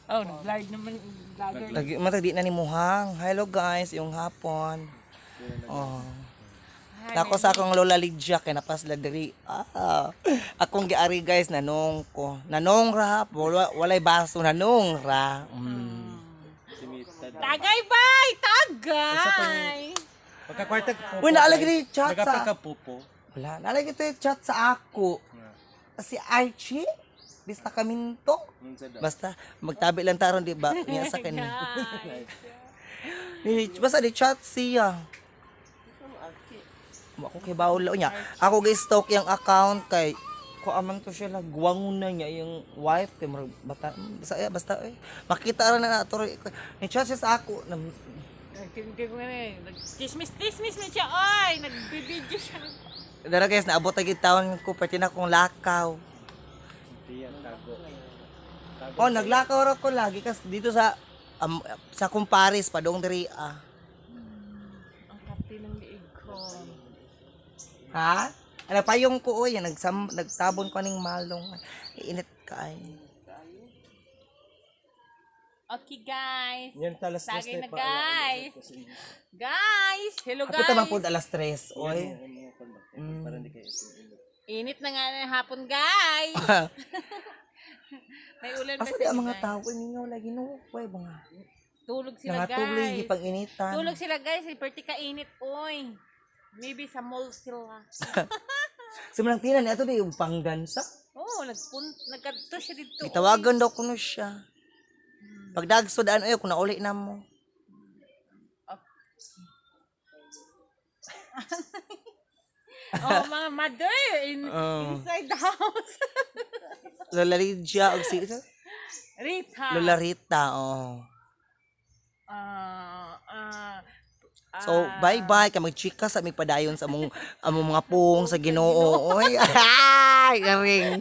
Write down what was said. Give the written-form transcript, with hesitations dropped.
Oh, nag-vlog naman. Vlogger. Lagi matag di na ni muhang. Hello guys, yung hapon. Oh. Nako sa akong Lola Lydia kay napasla diri. Akong giari guys nanong ko. Nanong ra, walay baso nanong ra. Tagay bay! Tagay! Pagkakwarta po. Uy, naalagi ni chat Nagapil sa ka po po. wala, naalagi to yung chat sa ako. Si Archie, basta kaminto. Basta magtabi lang taron di ba? Niya sa kanya. Basta di chat siya. Ako kay bawal niya. Ako gi-stalk yung account kay ko aman to siya guwangon na niya yung wife kay murag bata basta makita ra na nato ni chat siya sa ako na Hindi ko nga eh. Nag-tismis mo siya. Oy! Nagbibideo siya. dara guys naabot na gid taon ko pati na kong lakaw. Oh, naglakaw ra ko lagi kas dito sa Kumparis padong diri Ang kapti ng liig ko. Ha? Ano payong ko oy nagtabon ko ning malong. Init kay. Okay guys. Yan talas Tagay na guys. Guys! Hello Kapit naman guys! po alas 3 oy. Para hindi kayo Init na nga ng hapon guys! May ulan ba Asa sa di ang inyo, mga guys? tao ninyo lagi no way mga. Tulog sila Nangatubli guys. pang initan. Tulog sila guys. Perti ka init oy. Maybe sa mall sila. Simulang tinan ato di yung panggansa. Oh, nagkadto siya dito. Gitawagan daw kuno siya. Pag dagsod ano kung nauli na mo. Oh, mga mother inside the house. Lola Lydia og si Rita. Lola Rita oh. Ah, ah, So bye-bye kay magchika sa mig padayon sa among mga pung sa Ginoo. Oy. Ay, garing.